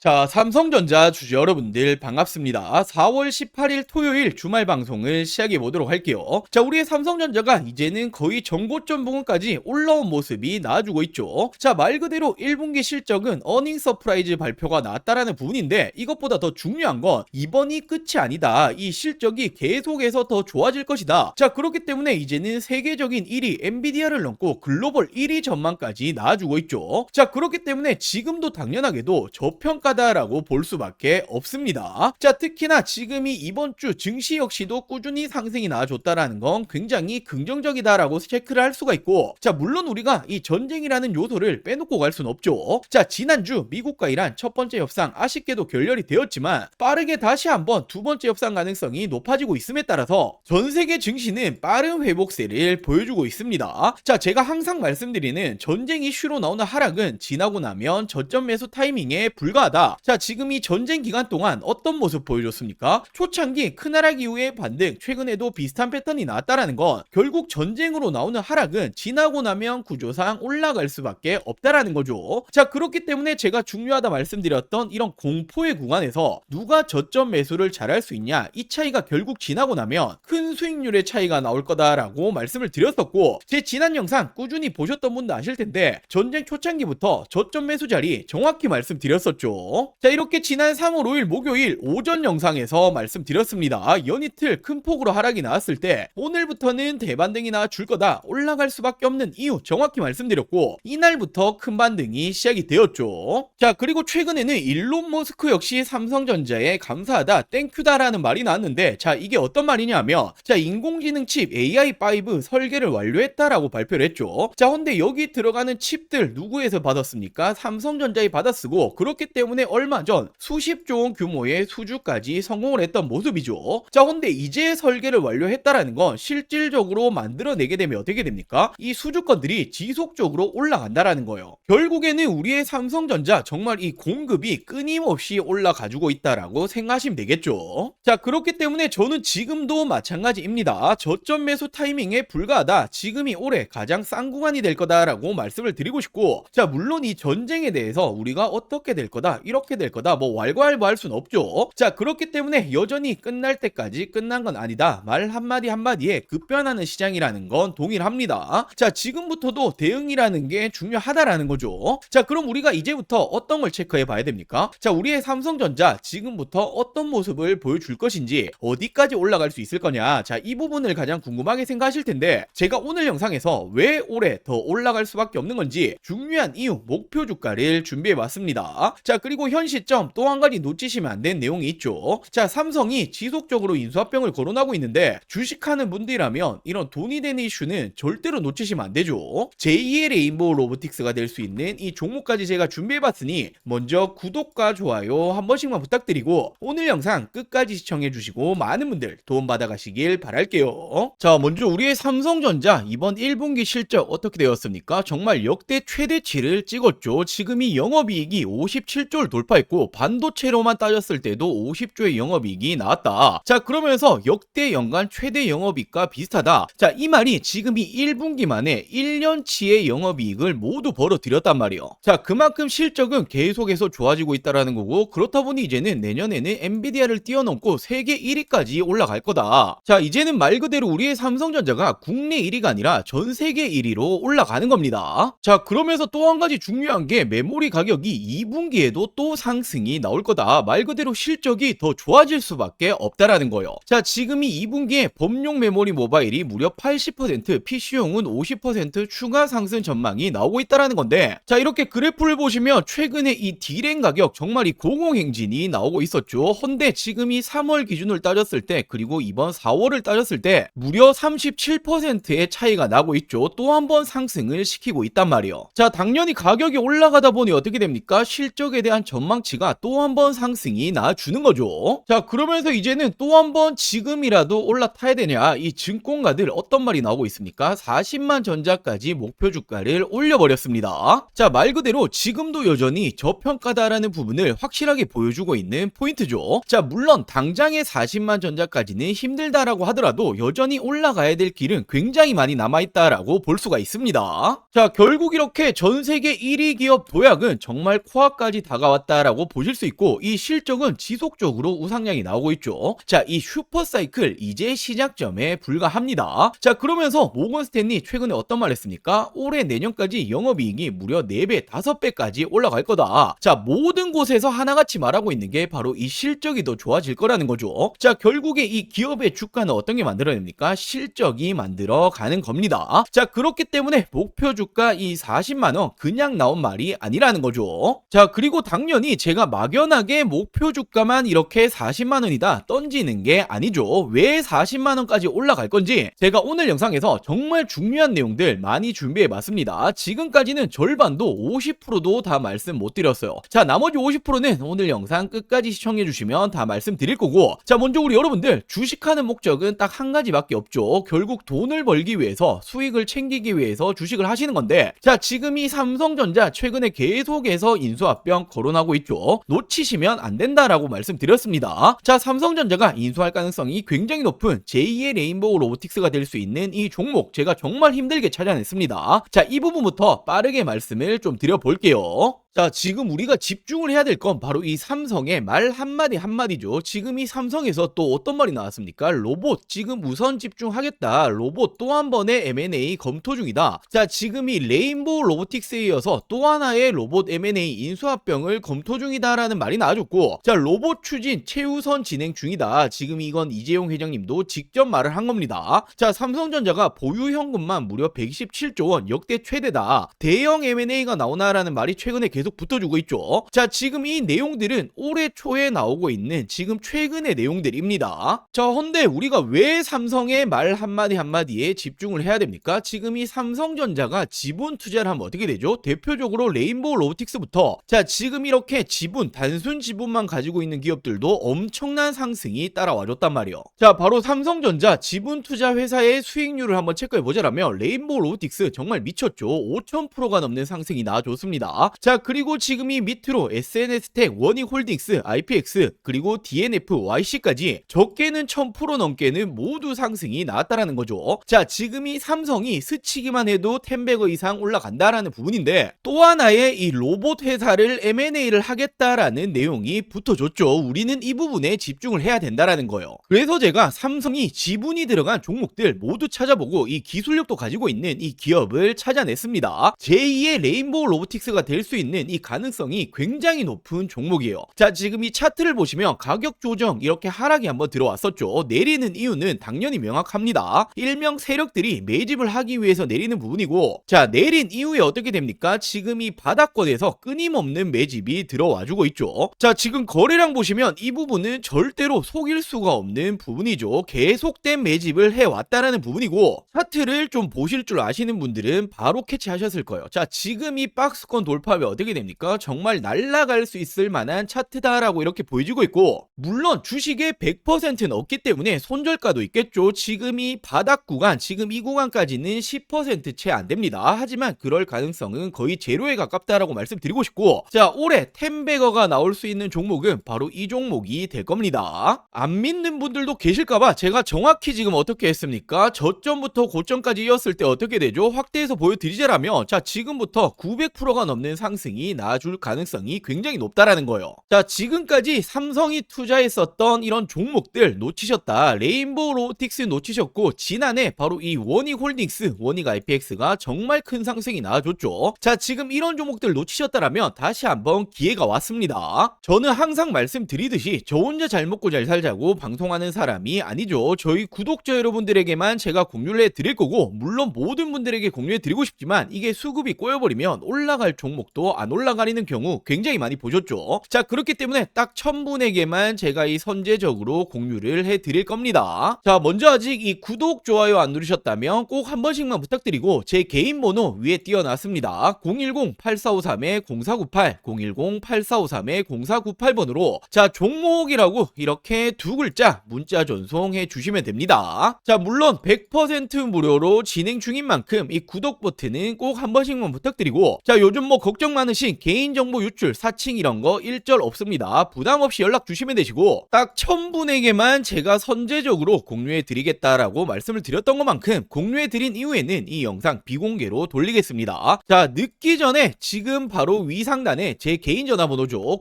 자, 삼성전자 주주 여러분들 반갑습니다. 4월 18일 토요일 주말 방송을 시작해 보도록 할게요. 자, 우리의 삼성전자가 이제는 거의 전고점 부근까지 올라온 모습이 나와주고 있죠. 자, 말 그대로 1분기 실적은 어닝 서프라이즈 발표가 나왔다라는 부분인데, 이것보다 더 중요한 건 이번이 끝이 아니다. 이 실적이 계속해서 더 좋아질 것이다. 자, 그렇기 때문에 이제는 세계적인 1위 엔비디아를 넘고 글로벌 1위 전망까지 나와주고 있죠. 자, 그렇기 때문에 지금도 당연하게도 저평가 라고 볼 수밖에 없습니다. 자, 특히나 지금이 이번 주 증시 역시도 꾸준히 상승이 나와줬다라는 건 굉장히 긍정적이다라고 체크를 할 수가 있고, 자, 물론 우리가 이 전쟁이라는 요소를 빼놓고 갈 수는 없죠. 자, 지난주 미국과 이란 첫 번째 협상 아쉽게도 결렬이 되었지만 빠르게 다시 한번 두 번째 협상 가능성이 높아지고 있음에 따라서 전 세계 증시는 빠른 회복세를 보여주고 있습니다. 자, 제가 항상 말씀드리는 전쟁 이슈로 나오는 하락은 지나고 나면 저점 매수 타이밍에 불과하다. 자, 지금 이 전쟁 기간 동안 어떤 모습 보여줬습니까? 초창기 큰 하락 이후의 반등, 최근에도 비슷한 패턴이 나왔다라는 건 결국 전쟁으로 나오는 하락은 지나고 나면 구조상 올라갈 수밖에 없다라는 거죠. 자, 그렇기 때문에 제가 중요하다 말씀드렸던 이런 공포의 구간에서 누가 저점 매수를 잘할 수 있냐, 이 차이가 결국 지나고 나면 큰 수익률의 차이가 나올 거다라고 말씀을 드렸었고, 제 지난 영상 꾸준히 보셨던 분도 아실 텐데 전쟁 초창기부터 저점 매수 자리 정확히 말씀드렸었죠. 자, 이렇게 지난 3월 5일 목요일 오전 영상에서 말씀드렸습니다. 연이틀 큰 폭으로 하락이 나왔을 때 오늘부터는 대반등이 나와줄 거다, 올라갈 수밖에 없는 이유 정확히 말씀드렸고, 이날부터 큰 반등이 시작이 되었죠. 자, 그리고 최근에는 일론 머스크 역시 삼성전자에 감사하다, 땡큐다라는 말이 나왔는데, 자, 이게 어떤 말이냐면, 자, 인공지능 칩 AI5 설계를 완료했다라고 발표를 했죠. 자, 근데 여기 들어가는 칩들 누구에서 받았습니까? 삼성전자에 받아쓰고, 그렇기 때문에 얼마 전 수십조 원 규모의 수주까지 성공을 했던 모습이죠. 자, 근데 이제 설계를 완료했다라는 건 실질적으로 만들어내게 되면 어떻게 됩니까? 이 수주권들이 지속적으로 올라간다라는 거예요. 결국에는 우리의 삼성전자 정말 이 공급이 끊임없이 올라가지고 있다라고 생각하시면 되겠죠. 자, 그렇기 때문에 저는 지금도 마찬가지입니다. 저점 매수 타이밍에 불과하다, 지금이 올해 가장 싼 구간이 될 거다라고 말씀을 드리고 싶고, 자, 물론 이 전쟁에 대해서 우리가 어떻게 될 거다, 이렇게 될 거다, 뭐 왈가왈부할 수는 없죠. 자, 그렇기 때문에 여전히 끝날 때까지 끝난 건 아니다, 말 한마디 한마디에 급변하는 시장이라는 건 동일합니다. 자, 지금부터도 대응이라는 게 중요하다라는 거죠. 자, 그럼 우리가 이제부터 어떤 걸 체크해 봐야 됩니까? 자, 우리의 삼성전자 지금부터 어떤 모습을 보여줄 것인지, 어디까지 올라갈 수 있을 거냐, 자, 이 부분을 가장 궁금하게 생각하실 텐데, 제가 오늘 영상에서 왜 올해 더 올라갈 수밖에 없는 건지 중요한 이유, 목표 주가를 준비해 봤습니다. 자, 그리고 현 시점 또 한 가지 놓치시면 안 되는 내용이 있죠. 자, 삼성이 지속적으로 인수합병을 거론하고 있는데, 주식하는 분들이라면 이런 돈이 되는 이슈는 절대로 놓치시면 안 되죠. 제2의 레인보우 로보틱스가 될 수 있는 이 종목까지 제가 준비해봤으니 먼저 구독과 좋아요 한 번씩만 부탁드리고, 오늘 영상 끝까지 시청해주시고 많은 분들 도움 받아가시길 바랄게요. 자, 먼저 우리의 삼성전자 이번 1분기 실적 어떻게 되었습니까? 정말 역대 최대치를 찍었죠. 지금이 영업이익이 57조를 돌파했고, 반도체로만 따졌을 때도 50조의 영업이익이 나왔다. 자, 그러면서 역대 연간 최대 영업이익과 비슷하다. 자, 이 말이 지금이 1분기 만에 1년치의 영업이익을 모두 벌어들였단 말이에요. 자, 그만큼 실적은 계속해서 좋아지고 있다라는 거고, 그렇다 보니 이제는 내년에는 엔비디아를 뛰어넘고 세계 1위까지 올라갈 거다. 자, 이제는 말 그대로 우리의 삼성전자가 국내 1위가 아니라 전 세계 1위로 올라가는 겁니다. 자, 그러면서 또 한 가지 중요한 게 메모리 가격이 2분기에도 또 상승이 나올 거다. 말 그대로 실적이 더 좋아질 수밖에 없다라는 거예요. 자, 지금이 2분기에 범용 메모리 모바일이 무려 80%, PC용은 50% 추가 상승 전망이 나오고 있다라는 건데, 자, 이렇게 그래프를 보시면 최근에 이 D램 가격 정말 이 공공행진이 나오고 있었죠. 헌데 지금이 3월 기준을 따졌을 때, 그리고 이번 4월을 따졌을 때 무려 37%의 차이가 나고 있죠. 또 한 번 상승을 시키고 있단 말이에요. 자, 당연히 가격이 올라가다 보니 어떻게 됩니까? 실적에 대한 전망치가 또 한 번 상승이 나와주는 거죠. 자, 그러면서 이제는 또 한 번 지금이라도 올라타야 되냐, 이 증권가들 어떤 말이 나오고 있습니까? 40만 전자까지 목표 주가를 올려버렸습니다. 자, 말 그대로 지금도 여전히 저평가다라는 부분을 확실하게 보여주고 있는 포인트죠. 자, 물론 당장의 40만 전자까지는 힘들다라고 하더라도 여전히 올라가야 될 길은 굉장히 많이 남아있다라고 볼 수가 있습니다. 자, 결국 이렇게 전 세계 1위 기업 도약은 정말 코앞까지 다가왔 올라왔다라고 보실 수 있고 이 실적은 지속적으로 우상향이 나오고 있죠. 자, 이 슈퍼사이클 이제 시작점에 불과합니다. 자, 그러면서 모건 스탠리 최근에 어떤 말 했습니까? 올해 내년까지 영업이익이 무려 4배, 5배까지 올라갈 거다. 자, 모든 곳에서 하나같이 말하고 있는 게 바로 이 실적이 더 좋아질 거라는 거죠. 자, 결국에 이 기업의 주가는 어떤 게 만들어냅니까? 실적이 만들어 가는 겁니다. 자, 그렇기 때문에 목표 주가 이 40만원 그냥 나온 말이 아니라는 거죠. 자, 그리고 당연히 제가 막연하게 목표 주가만 이렇게 40만원이다 던지는 게 아니죠. 왜 40만원까지 올라갈 건지 제가 오늘 영상에서 정말 중요한 내용들 많이 준비해 봤습니다. 지금까지는 절반도 50%도 다 말씀 못 드렸어요. 자, 나머지 50%는 오늘 영상 끝까지 시청해 주시면 다 말씀드릴 거고, 자, 먼저 우리 여러분들 주식하는 목적은 딱 한 가지밖에 없죠. 결국 돈을 벌기 위해서, 수익을 챙기기 위해서 주식을 하시는 건데, 자, 지금 이 삼성전자 최근에 계속해서 인수합병 거론하고 있죠. 놓치시면 안 된다라고 말씀드렸습니다. 자, 삼성전자가 인수할 가능성이 굉장히 높은 제2의 레인보우 로보틱스가 될 수 있는 이 종목 제가 정말 힘들게 찾아냈습니다. 자, 이 부분부터 빠르게 말씀을 좀 드려볼게요. 자, 지금 우리가 집중을 해야 될 건 바로 이 삼성의 말 한마디 한마디죠. 지금 이 삼성에서 또 어떤 말이 나왔습니까? 로봇 지금 우선 집중하겠다. 로봇 또 한 번의 M&A 검토 중이다. 자, 지금 이 레인보우 로보틱스에 이어서 또 하나의 로봇 M&A 인수합병을 검토 중이다라는 말이 나와줬고, 자, 로봇 추진 최우선 진행 중이다. 지금 이건 이재용 회장님도 직접 말을 한 겁니다. 자, 삼성전자가 보유 현금만 무려 127조 원 역대 최대다. 대형 M&A가 나오나라는 말이 최근에 계속 붙어주고 있죠. 자, 지금 이 내용들은 올해 초에 나오고 있는 지금 최근의 내용들입니다. 자, 헌데 우리가 왜 삼성의 말 한마디 한마디에 집중을 해야 됩니까? 지금 이 삼성전자가 지분 투자를 하면 어떻게 되죠? 대표적으로 레인보우 로보틱스부터, 자, 지금 이렇게 지분, 단순 지분만 가지고 있는 기업들도 엄청난 상승이 따라와줬단 말이에요. 자, 바로 삼성전자 지분 투자 회사의 수익률을 한번 체크해보자라면 레인보우 로보틱스 정말 미쳤죠. 5000%가 넘는 상승이 나와줬습니다. 자, 그리고 지금 이 밑으로 SNS텍, 원익홀딩스, IPX, 그리고 DNF, YC까지 적게는 1000% 넘게는 모두 상승이 나왔다라는 거죠. 자, 지금 이 삼성이 스치기만 해도 10배거 이상 올라간다라는 부분인데, 또 하나의 이 로봇 회사를 M&A를 하겠다라는 내용이 붙어줬죠. 우리는 이 부분에 집중을 해야 된다라는 거예요. 그래서 제가 삼성이 지분이 들어간 종목들 모두 찾아보고 이 기술력도 가지고 있는 이 기업을 찾아냈습니다. 제2의 레인보우 로보틱스가 될 수 있는 이 가능성이 굉장히 높은 종목이에요. 자, 지금 이 차트를 보시면 가격 조정 이렇게 하락이 한번 들어왔었죠. 내리는 이유는 당연히 명확합니다. 일명 세력들이 매집을 하기 위해서 내리는 부분이고, 자, 내린 이후에 어떻게 됩니까? 지금 이 바닥권에서 끊임없는 매집이 들어와주고 있죠. 자, 지금 거래량 보시면 이 부분은 절대로 속일 수가 없는 부분이죠. 계속된 매집을 해왔다라는 부분이고, 차트를 좀 보실 줄 아시는 분들은 바로 캐치하셨을 거예요. 자, 지금 이 박스권 돌파하면 어떻게 됩니까? 정말 날아갈 수 있을 만한 차트다라고 이렇게 보여지고 있고, 물론 주식의 100%는 없기 때문에 손절가도 있겠죠. 지금 이 바닥 구간, 지금 이 구간까지는 10% 채 안 됩니다. 하지만 그럴 가능성은 거의 제로에 가깝다라고 말씀드리고 싶고, 자, 올해 10배거가 나올 수 있는 종목은 바로 이 종목이 될 겁니다. 안 믿는 분들도 계실까봐 제가 정확히 지금 어떻게 했습니까? 저점부터 고점까지 이었을 때 어떻게 되죠? 확대해서 보여드리자라면, 자, 지금부터 900%가 넘는 상승이 나와줄 가능성이 굉장히 높다라는 거예요. 자, 지금까지 삼성이 투자했었던 이런 종목들 놓치셨다. 레인보우 로보틱스 놓치셨고, 지난해 바로 이 원익홀딩스, 원익 IPX가 정말 큰 상승이 나와줬죠. 자, 지금 이런 종목들 놓치셨다라면 다시 한번 기회가 왔습니다. 저는 항상 말씀드리듯이 저 혼자 잘 먹고 잘 살자고 방송하는 사람이 아니죠. 저희 구독자 여러분들에게만 제가 공유를 해드릴 거고, 물론 모든 분들에게 공유해드리고 싶지만 이게 수급이 꼬여버리면 올라갈 종목도 안 올라가리는 경우 굉장히 많이 보셨죠. 자, 그렇기 때문에 딱 1000분에게만 제가 이 선제적으로 공유를 해드릴 겁니다. 자, 먼저 아직 이 구독, 좋아요 안 누르셨다면 꼭 한 번씩만 부탁드리고, 제 개인 번호 위에 띄워놨습니다. 010-8453-0498, 010-8453-0498번으로 자, 종목이라고 이렇게 두 글자 문자 전송해 주시면 됩니다. 자, 물론 100% 무료로 진행 중인 만큼 이 구독 버튼은 꼭 한 번씩만 부탁드리고, 자, 요즘 뭐 걱정 많으신 많으신 개인정보 유출, 사칭 이런 거 일절 없습니다. 부담 없이 연락 주시면 되시고 딱 1000분에게만 제가 선제적으로 공유해 드리겠다라고 말씀을 드렸던 것만큼 공유해 드린 이후에는 이 영상 비공개로 돌리겠습니다. 자, 늦기 전에 지금 바로 위 상단에 제 개인 전화번호죠.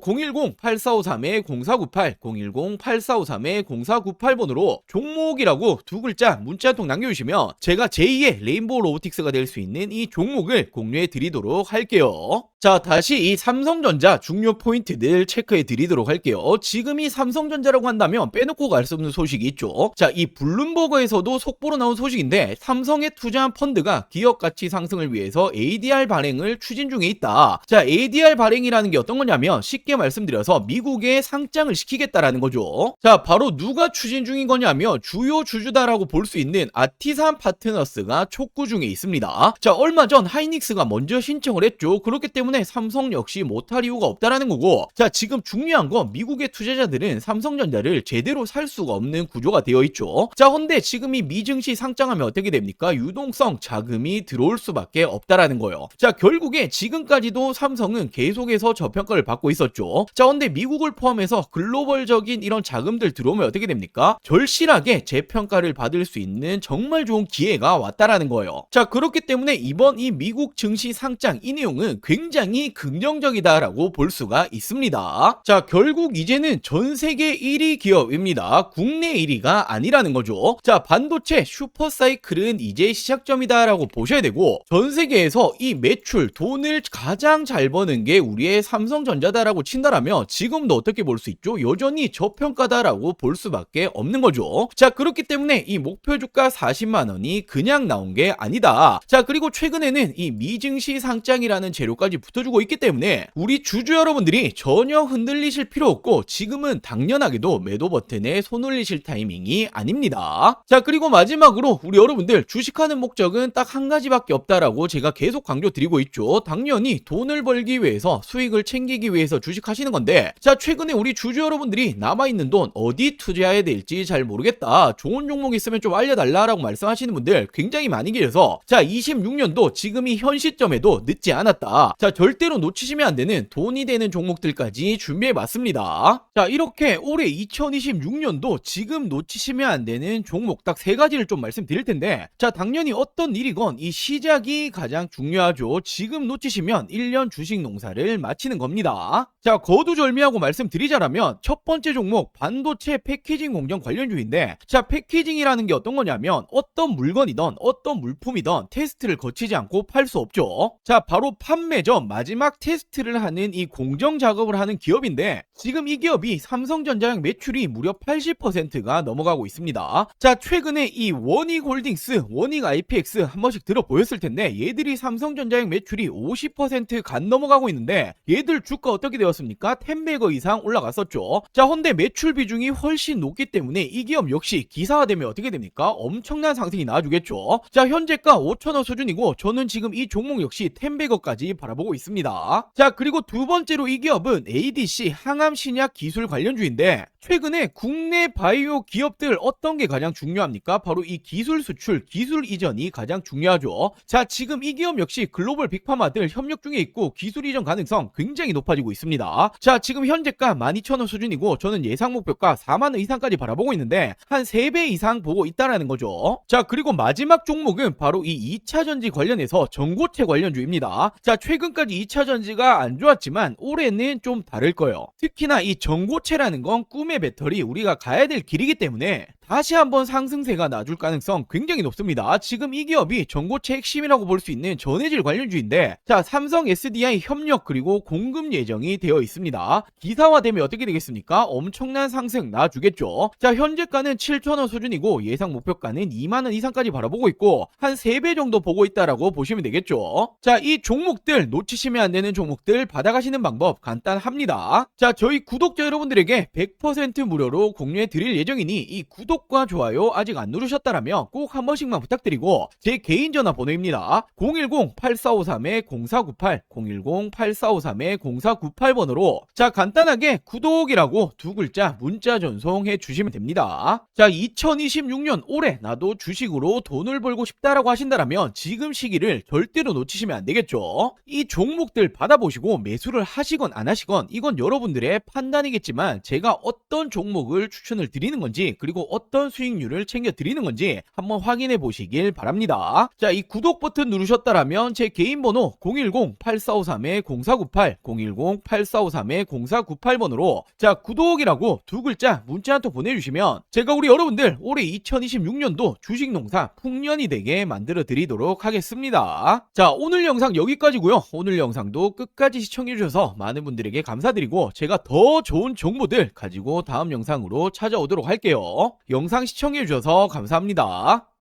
010-8453-0498 010-8453-0498번으로 종목이라고 두 글자 문자 한 통 남겨주시면 제가 제2의 레인보우 로보틱스가 될 수 있는 이 종목을 공유해 드리도록 할게요. 자, 다시 이 삼성전자 중요 포인트들 체크해 드리도록 할게요. 지금 이 삼성전자라고 한다면 빼놓고 갈 수 없는 소식이 있죠. 자, 이 블룸버그에서도 속보로 나온 소식인데 삼성에 투자한 펀드가 기업 가치 상승을 위해서 ADR 발행을 추진 중에 있다. 자, ADR 발행이라는 게 어떤 거냐면 쉽게 말씀드려서 미국에 상장을 시키겠다라는 거죠. 자, 바로 누가 추진 중인 거냐면 주요 주주다라고 볼 수 있는 아티산 파트너스가 촉구 중에 있습니다. 자, 얼마 전 하이닉스가 먼저 신청을 했죠. 그렇기 때문에 삼성 역시 못할 이유가 없다라는 거고, 자, 지금 중요한 건 미국의 투자자들은 삼성전자를 제대로 살 수가 없는 구조가 되어 있죠. 자, 근데 지금 이 미증시 상장하면 어떻게 됩니까? 유동성 자금이 들어올 수밖에 없다라는 거예요. 자, 결국에 지금까지도 삼성은 계속해서 저평가를 받고 있었죠. 자, 근데 미국을 포함해서 글로벌적인 이런 자금들 들어오면 어떻게 됩니까? 절실하게 재평가를 받을 수 있는 정말 좋은 기회가 왔다라는 거예요. 자, 그렇기 때문에 이번 이 미국 증시 상장 이 내용은 굉장히 긍정적이다라고 볼 수가 있습니다. 자, 결국 이제는 전 세계 1위 기업입니다. 국내 1위가 아니라는 거죠. 자, 반도체 슈퍼사이클은 이제 시작점이다라고 보셔야 되고, 전 세계에서 이 매출 돈을 가장 잘 버는 게 우리의 삼성전자다라고 친다라면 지금도 어떻게 볼 수 있죠? 여전히 저평가다라고 볼 수밖에 없는 거죠. 자, 그렇기 때문에 이 목표 주가 40만 원이 그냥 나온 게 아니다. 자, 그리고 최근에는 이 미증시 상장이라는 재료까지 붙어주고 있기 때문에 우리 주주 여러분들이 전혀 흔들리실 필요 없고 지금은 당연하게도 매도 버튼에 손 올리실 타이밍이 아닙니다. 자, 그리고 마지막으로 우리 여러분들 주식하는 목적은 딱 한 가지밖에 없다라고 제가 계속 강조드리고 있죠. 당연히 돈을 벌기 위해서, 수익을 챙기기 위해서 주식하시는 건데, 자, 최근에 우리 주주 여러분들이 남아있는 돈 어디 투자해야 될지 잘 모르겠다, 좋은 종목 있으면 좀 알려달라라고 말씀하시는 분들 굉장히 많이 계셔서, 자, 26년도 지금 이 현 시점에도 늦지 않았다. 자, 절대로 놓치시면 안 되는 돈이 되는 종목들까지 준비해봤습니다. 자, 이렇게 올해 2026년도 지금 놓치시면 안 되는 종목 딱 3가지를 좀 말씀드릴 텐데, 자, 당연히 어떤 일이건 이 시작이 가장 중요하죠. 지금 놓치시면 1년 주식 농사를 마치는 겁니다. 자, 거두절미하고 말씀드리자라면 첫 번째 종목 반도체 패키징 공정 관련주인데, 자, 패키징이라는 게 어떤 거냐면 어떤 물건이든 어떤 물품이든 테스트를 거치지 않고 팔 수 없죠. 자, 바로 판매 전 마지막 테스트를 하는 이 공정 작업을 하는 기업인데, 지금 이 기업이 삼성전자의 매출이 무려 80%가 넘어가고 있습니다. 자, 최근에 이 원익홀딩스, 원익 IPX 한 번씩 들어보였을 텐데 얘들이 삼성전자의 매출이 50% 간 넘어가고 있는데 얘들 주가 어떻게 되었습니까? 10배거 이상 올라갔었죠. 자, 근데 매출 비중이 훨씬 높기 때문에 이 기업 역시 기사화되면 어떻게 됩니까? 엄청난 상승이 나와주겠죠. 자, 현재가 5,000원 수준이고 저는 지금 이 종목 역시 10배거까지 바라보고 있습니다. 자, 그리고 두 번째로 이 기업은 ADC 항암신약 기술 관련주인데, 최근에 국내 바이오 기업들 어떤 게 가장 중요합니까? 바로 이 기술 수출, 기술 이전이 가장 중요하죠. 자, 지금 이 기업 역시 글로벌 빅파마들 협력 중에 있고 기술 이전 가능성 굉장히 높아지고 있습니다. 자, 지금 현재가 12,000원 수준이고 저는 예상 목표가 4만원 이상까지 바라보고 있는데 한 3배 이상 보고 있다라는 거죠. 자, 그리고 마지막 종목은 바로 이 2차전지 관련해서 전고체 관련주입니다. 자, 최근까지 2차전지가 안 좋았지만 올해는 좀 다를 거예요. 특히나 이 전고체라는 건 꿈의 배터리, 우리가 가야 될 길이기 때문에 다시 한번 상승세가 나줄 가능성 굉장히 높습니다. 지금 이 기업이 전고체 핵심이라고 볼 수 있는 전해질 관련주인데, 자, 삼성 SDI 협력 그리고 공급 예정이 되어 있습니다. 기사화되면 어떻게 되겠습니까? 엄청난 상승 나주겠죠. 자, 현재가는 7,000원 수준이고 예상 목표가는 2만원 이상까지 바라보고 있고 한 3배 정도 보고 있다라고 보시면 되겠죠. 자, 이 종목들 놓치시면 안 되는 종목들 받아가시는 방법 간단합니다. 자, 저희 구독자 여러분들에게 100% 무료로 공유해 드릴 예정이니 이 구독과 좋아요 아직 안 누르셨다라면 꼭 한 번씩만 부탁드리고, 제 개인 전화번호입니다. 010-8453-0498 010-8453-0498번으로 자, 간단하게 구독이라고 두 글자 문자 전송해 주시면 됩니다. 자, 2026년 올해 나도 주식으로 돈을 벌고 싶다라고 하신다라면 지금 시기를 절대로 놓치시면 안 되겠죠. 이 좋은 종목들 받아보시고 매수를 하시건 안 하시건 이건 여러분들의 판단이겠지만, 제가 어떤 종목을 추천을 드리는 건지, 그리고 어떤 수익률을 챙겨 드리는 건지 한번 확인해 보시길 바랍니다. 자, 이 구독 버튼 누르셨다라면 제 개인 번호 010-8453-0498, 010-8453-0498번으로 자, 구독이라고 두 글자 문자 한 통 보내주시면 제가 우리 여러분들 올해 2026년도 주식농사 풍년이 되게 만들어 드리도록 하겠습니다. 자, 오늘 영상 여기까지고요. 오늘 영상도 끝까지 시청해 주셔서 많은 분들에게 감사드리고, 제가 더 좋은 정보들 가지고 다음 영상으로 찾아오도록 할게요. 영상 시청해 주셔서 감사합니다.